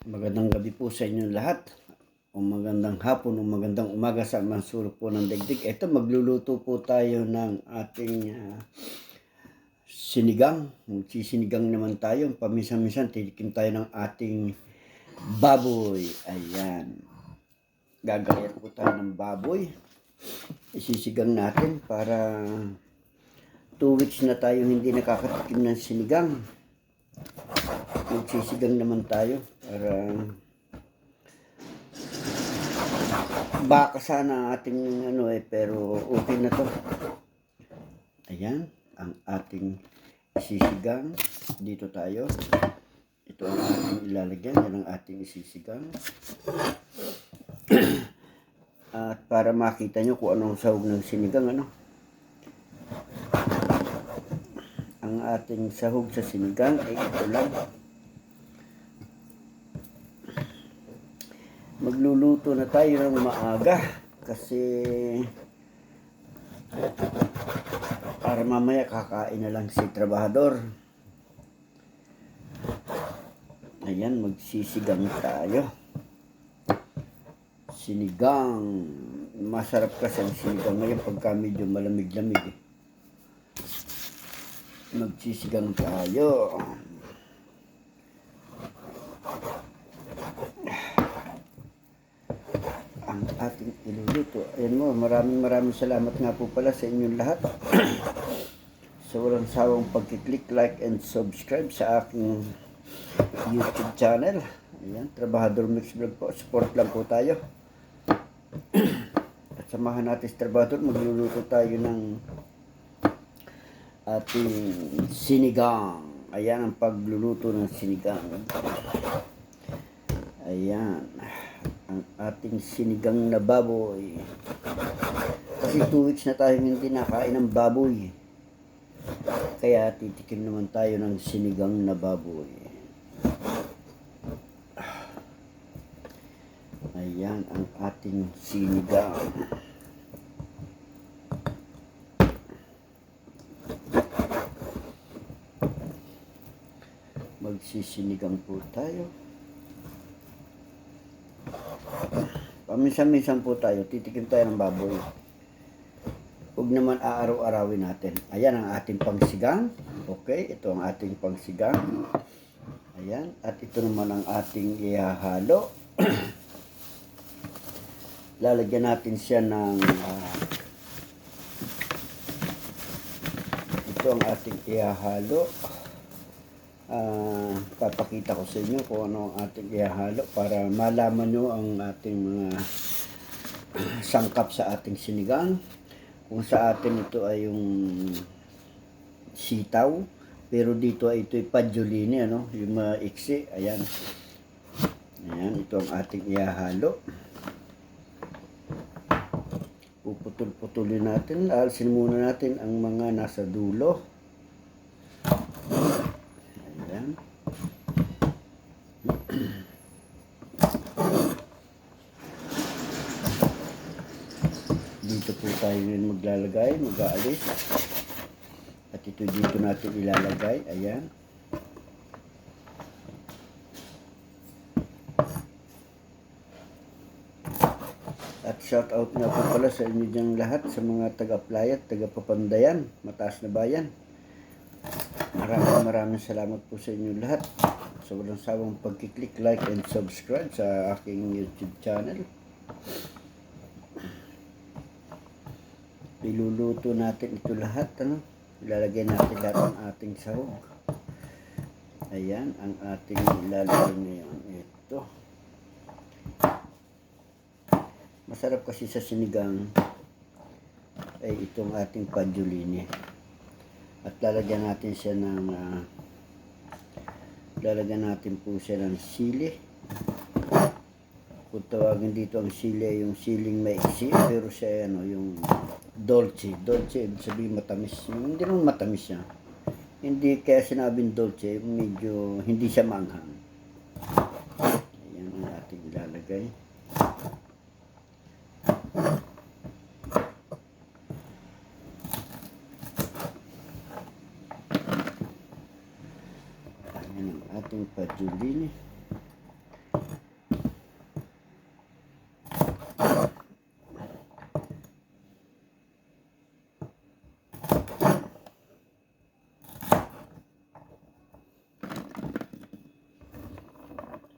Magandang gabi po sa inyong lahat. O magandang hapon o magandang umaga sa mga sulok po ng daigdig. Ito, magluluto po tayo ng ating sinigang. Magsisinigang naman tayo. Paminsan-minsan titikim tayo ng ating baboy. Ayan. Gagayan po tayo ng baboy. Isisigang natin para 2 weeks na tayo hindi nakakatikim ng sinigang. Magsisigang naman tayo para baka sana ating pero okay na to. Ayan ang ating isisigang. Dito tayo. Ito ang ating ilalagyan. Yan ang ating isisigang. At para makita nyo kung anong sahog ng sinigang, ang ating sahog sa sinigang ay ito lang. Magluluto na tayo ng maaga kasi para mamaya kakain na lang si trabahador. Ayan, magsisigang tayo. Sinigang. Masarap kasi ang sinigang ngayon pagka medyo malamig-lamig. Magsisigang tayo. Ang ating iluluto. Ayan mo, maraming salamat nga po pala sa inyong lahat. Sa walang sawang pagkiklik, like, and subscribe sa aking YouTube channel. Ayan, Trabahador Mix Vlog po. Support lang po tayo. At samahan natin si Trabahador. Magluluto tayo ng ating sinigang. Ayan ang pagluluto ng sinigang. Ayan. Ang ating sinigang na baboy. Kasi 2 weeks na tayo hindi nakain ng baboy. Kaya titikim naman tayo ng sinigang na baboy. Ayan ang ating sinigang. Magsisinigang po tayo. Paminsan-minsan po tayo, titikim tayo ng baboy. Huwag naman aaraw-arawin natin. Ayan ang ating pangsigang. Okay, ito ang ating pangsigang. Ayan, at ito naman ang ating ihahalo. Lalagyan natin siya ng ito ang ating ihahalo. Papakita ko sa inyo kung ano ang ating ihahalo para malaman nyo ang ating mga sangkap sa ating sinigang. Kung sa atin ito ay yung sitaw, pero dito ay ito ay padjolini, yung maiksi. Ayan. Ayan, ito ang ating ihahalo. Puputol-putulin natin. Alsin muna natin ang mga nasa dulo. Ayan. Dito po tayo ngayon maglalagay, mag-aalis. At ito dito natin ilalagay. Ayan. At shout out nga po pala sa inyo dyan lahat, sa mga taga-Playat, taga-Papandayan, Mataas na Bayan. Maraming salamat po sa inyo lahat. Sa walang sawang pagkiklik, like, and subscribe sa aking YouTube channel. Iluluto natin ito lahat, ilalagay natin lahat ng ating sahog. Ayan ang ating ilalagay ngayon. Ito. Masarap kasi sa sinigang ay itong ating padjolini. At lalagyan natin siya ng lalagyan natin po siya ng sili. Kung tawagin dito ang sili ay yung siling maiksi, pero siya yung dolce. Dolce, ibig sabihin matamis. Hindi naman matamis siya. Hindi kaya sinabing dolce, medyo hindi siya manghang. Ayan ang ating ilalagay. Ayan ang ating padjolini.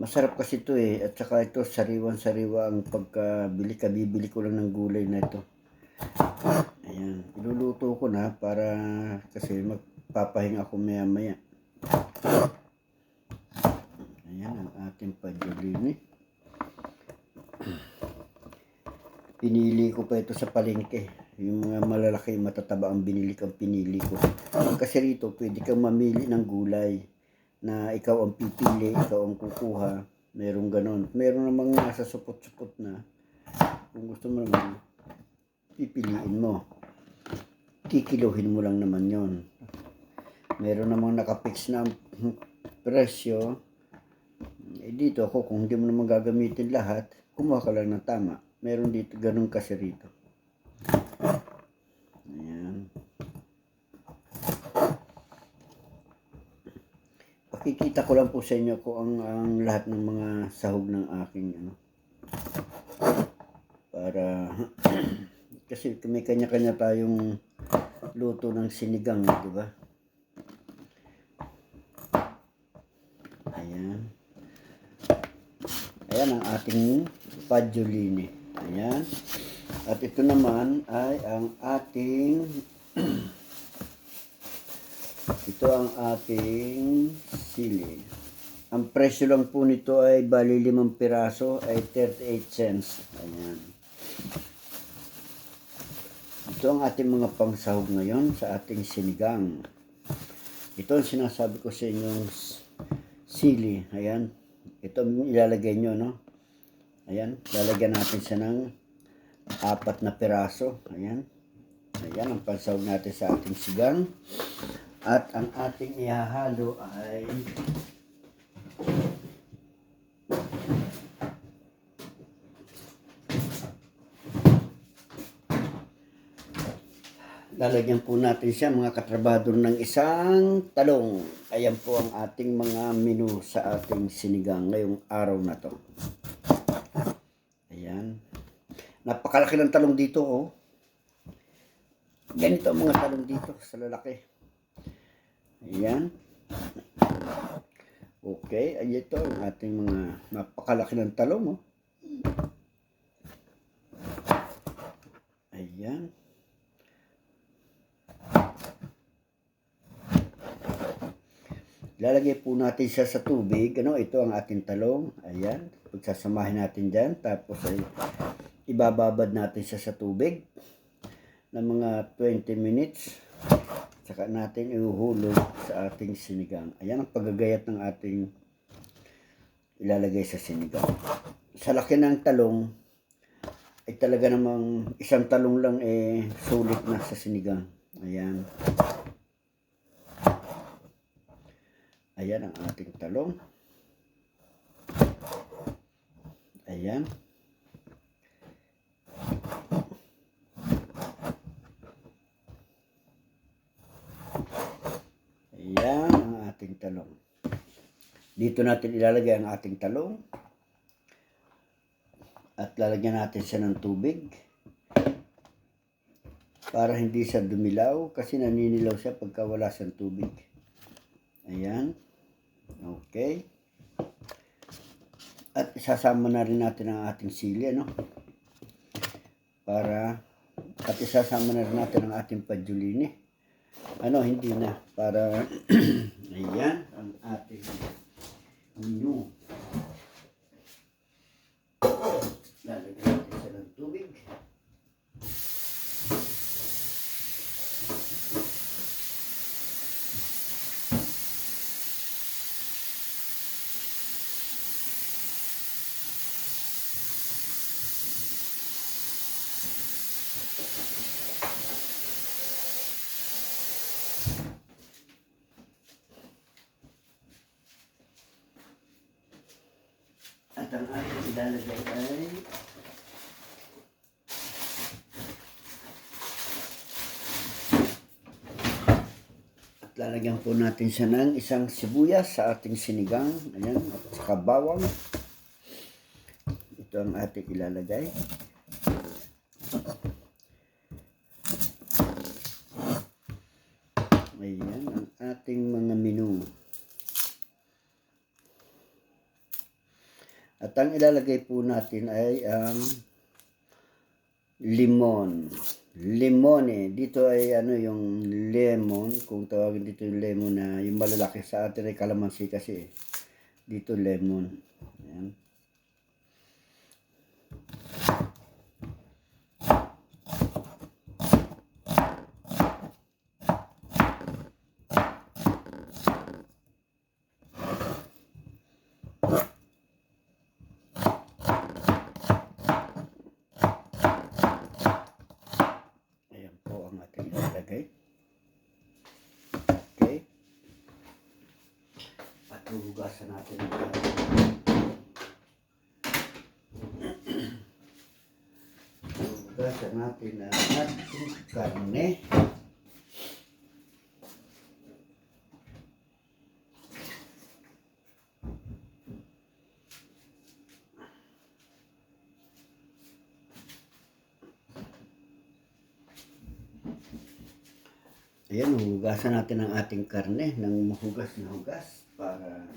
Masarap kasi ito eh. At saka ito, sariwan-sariwa ang pagkabili. Kabibili ko lang ng gulay na ito. Ayan. Iluluto ko na para kasi magpapahinga ako maya-maya. Ayan ang ating pajulini. Pinili ko pa ito sa palengke. Yung mga malalaki, matataba ang pinili ko. Kasi rito, pwede kang mamili ng gulay na ikaw ang pipili, ikaw ang kukuha. Merong ganon. Meron namang nasa supot-supot na. Kung gusto mo naman, pipiliin mo. Kikiluhin mo lang naman yon. Meron namang nakapix na presyo. Dito ako, kung hindi mo naman gagamitin lahat, kumuha ka lang ng tama. Meron dito, ganun kasi rito. Ayan. Pakikita ko lang po sa inyo kung ang lahat ng mga sahog ng aking para kasi may kanya-kanya tayong luto ng sinigang, di ba? Ayan. Ayan ang ating pajulini. Ayan. At ito naman ay ang ating ito ang ating sili. Ang presyo lang po nito ay bali 5 piraso ay 38 cents. Ayan. Ito ang ating mga pangsahog ngayon sa ating sinigang. Ito ang sinasabi ko sa inyong sili. Ayan. Ito ilalagay nyo, no? Ayan. Lalagyan natin siya ng 4 na piraso. Ayan. Ayan ang pansahog natin sa ating sigang. At ang ating ihahalo ay lalagyan po natin siya mga katrabador ng isang talong. Ayan po ang ating mga menu sa ating sinigang ngayong araw na to. Ayan. Napakalaki ng talong dito, oh. Ganito ang mga talong dito sa lalaki. Ayan. Okay, ay ito ang ating mga napakalaki ng talong, oh. Ayan. Lalagay po natin siya sa tubig. Ito ang ating talong. Ayan. Pagsasamahin natin dyan. Tapos ay ibababad natin siya sa tubig ng mga 20 minutes. Saka natin ihuhulog sa ating sinigang. Ayan ang paggagayat ng ating ilalagay sa sinigang. Sa laki ng talong, ay talaga namang isang talong lang sulit na sa sinigang. Ayan. Ayan ang ating talong. Ayan. Ayan ang ating talong. Dito natin ilalagay ang ating talong. At lalagyan natin siya ng tubig. Para hindi siya dumilaw. Kasi naninilaw siya pagka wala siyang tubig. Ayan. Okay. At isasama na rin natin ang ating sili, ano? At isasama na rin natin ang ating pajulini. Hindi na. Para, ayan, ang ating menu. Lalagyan natin siya ng tubig. At ang ating ilalagay ay at lalagyan po natin siya ng isang sibuyas sa ating sinigang. Ayan, at saka bawang. Ito ang ating ilalagay. Ayan ang ating mga menu. At ang ilalagay po natin ay ang limon. Limone. Dito ay ano yung lemon. Kung tawagin dito yung lemon na yung malalaki, sa atin ay kalamansi kasi. Dito lemon. Ayan. Ayan po ang ating ilalagay. Okay. At hugasan natin ang hugasan natin ang ating karne. Ayan, hugasan natin ang ating karne ng mahugas na hugas para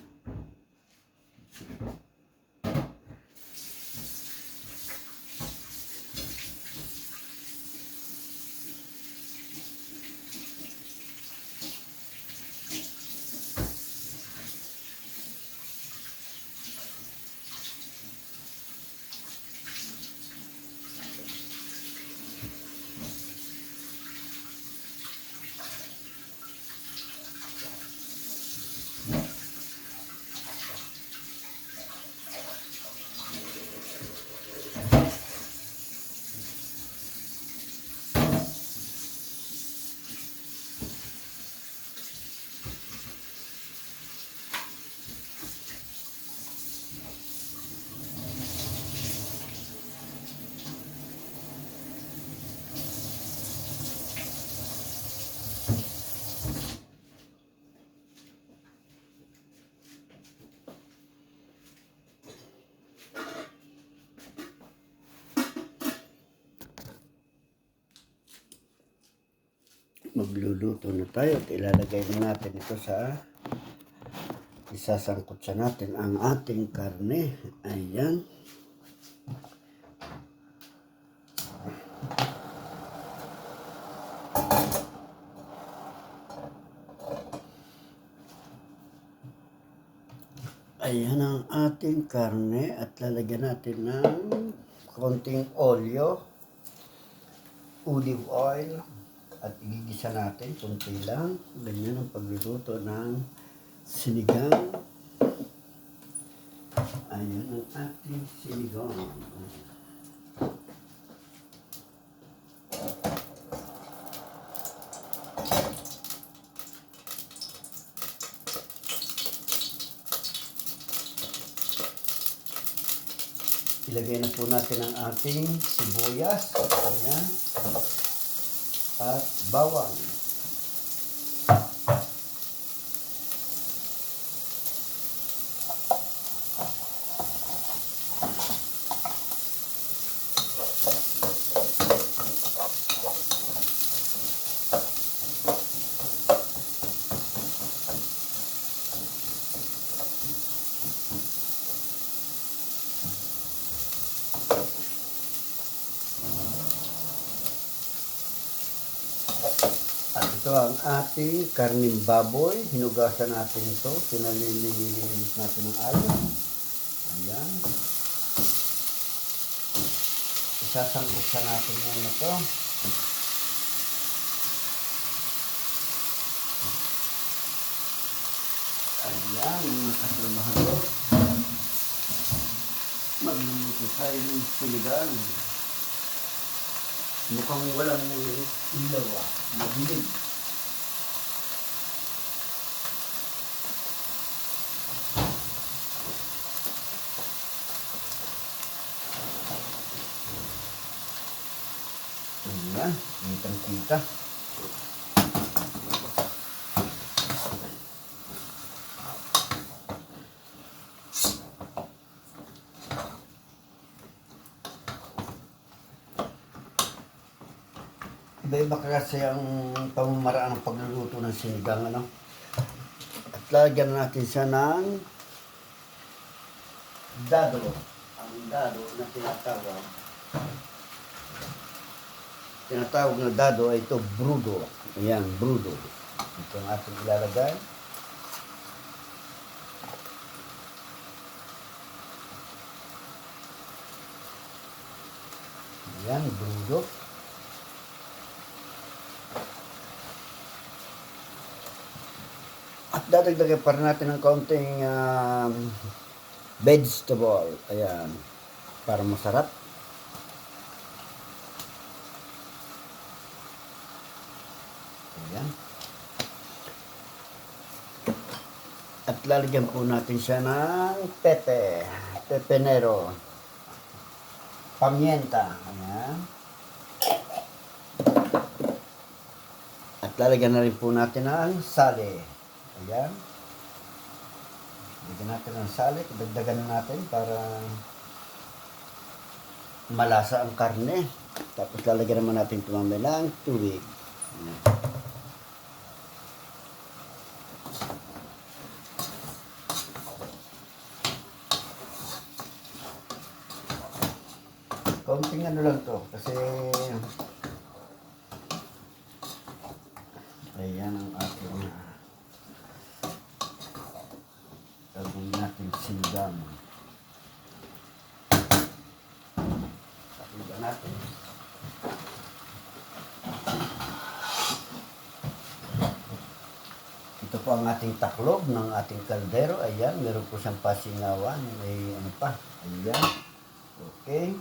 magluluto na tayo at ilalagay na natin ito sa isasangkot sa natin ang ating karne. Ayan. Ayan ang ating karne at lalagyan natin ng konting olyo, olive oil, at igigisa natin kunti lang. Ganyan ang pagluluto ng sinigang. Ayan ang ating sinigang. Ilagay na po natin ang ating sibuyas. Ayan. At bawang. At ito ang ating karning baboy. Hinugasan natin ito. Pinalilinis natin ng ayos. Ayan. Isasangkot sa natin muna ito. Ayan, mga katrabaho. Magluluto tayo ng sinigang. Mukhang walang ilaw ah. Madilim. Ayan, kitang-kita. Iba-iba kasi ang pamamaraan ng pagluluto ng sinigang, ano? At lagyan natin siya ng dado. Ang dado na tinatawag na dado ay ito, brudo. Ayan, brudo. Ito ang ating ilalagay. Ayan, brudo. At dadagdagan pa rin natin ng kaunting vegetable. Ayan, para masarap. Ayan. At lalagyan po natin siya ng pepenero, pamienta. Ayan. At lalagyan na rin po natin ng sali. Ayan. Lagyan natin ng sali. Dagdagan natin para malasa ang karne. Tapos lalagyan naman natin tumamay ng tubig. Ayan. Kaunting ano lang to kasi ayan ang ating gagawin natin sinigang. Pakinggan natin. Ito po ang ating taklob ng ating kaldero. Ayan, meron po siyang pasingawan. May ano pa. Ayan. Okay.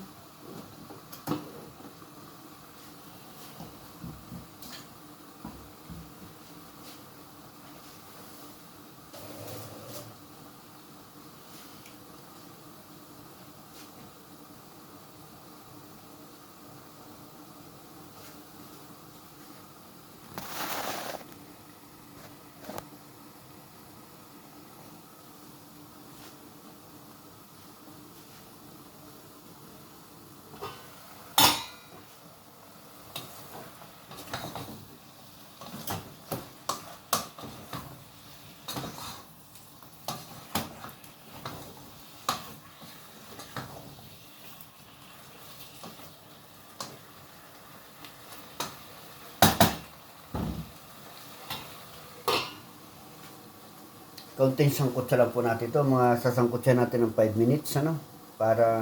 Kaunting sangkutsa lang po natin ito. Mga sasangkutsa natin ng 5 minutes, ano? Para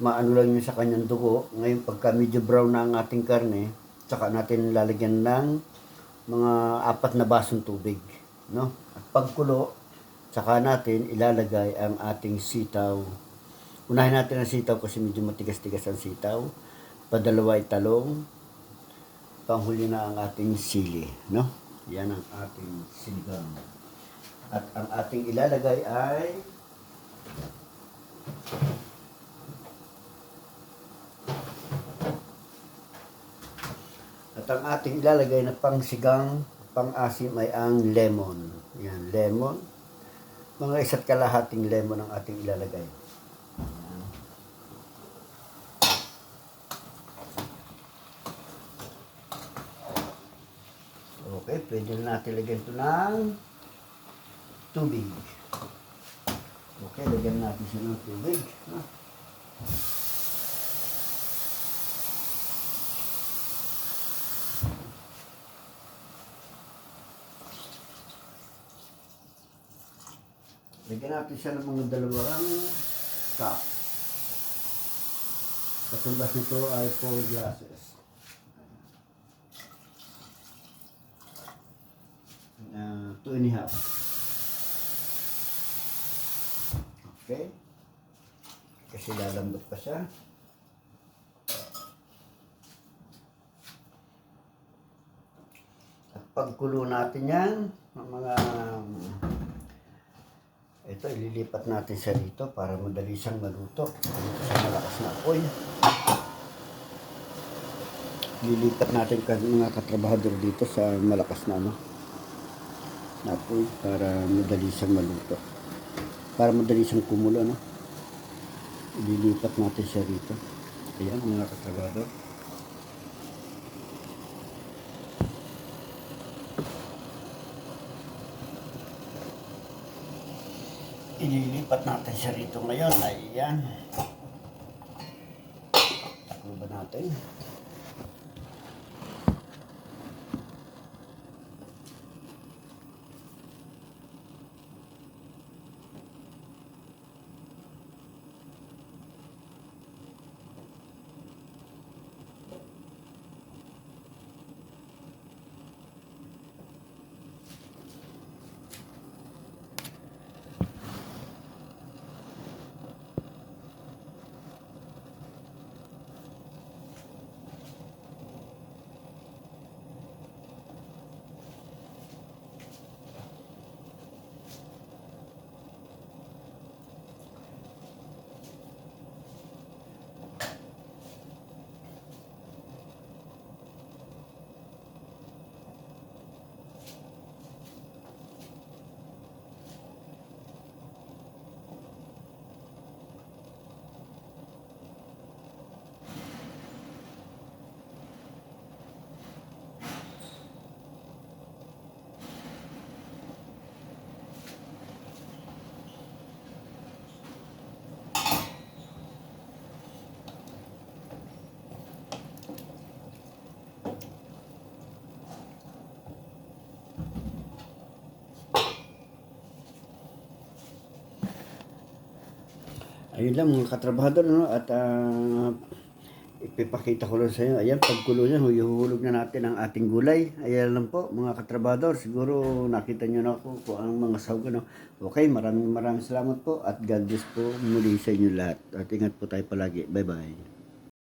maano lang yun sa kanyang dugo. Ngayon, pagka medyo brown na ang ating karne, saka natin lalagyan ng mga 4 na basong tubig, no? At pagkulo, saka natin ilalagay ang ating sitaw. Unahin natin ang sitaw kasi medyo matigas-tigas ang sitaw. Padalawa ay talong. Panghuli na ang ating sili, no? Yan ang ating sinigang. At ang ating ilalagay ay na pangsigang, pang-asim ay ang lemon. Yan, lemon. Mga 1.5 lemon ang ating ilalagay. Yan. Okay, pwede na natin lagyan ito ng tubig. Okay, lagyan natin siya ng tubig. Lagyan natin siya ng mga 2 cup. Katumbas nito ay 4 glasses. 2.5. Okay. Kasi lalambot pa siya. At pagkulo natin yan, mga ito, ililipat natin siya dito para madali siyang maluto. Dito sa malakas na apoy. Lilipat natin mga katrabahador dito sa malakas na apoy para madali siyang maluto. Para madali siyang kumulo, no? Ililipat natin siya dito. Ayan, mga katrabahador. Ililipat natin siya rito ngayon. Ayan. Takbo ba natin? Ayun lang mga katrabahador, no? At ipipakita ko lang sa inyo. Ayan, pagkulo niya, huhulog na natin ang ating gulay. Ayan lang po mga katrabahador. Siguro nakita niyo na ako kung ang mga sahog. No? Okay, maraming salamat po at God bless po muli sa inyo lahat. At ingat po tayo palagi. Bye-bye.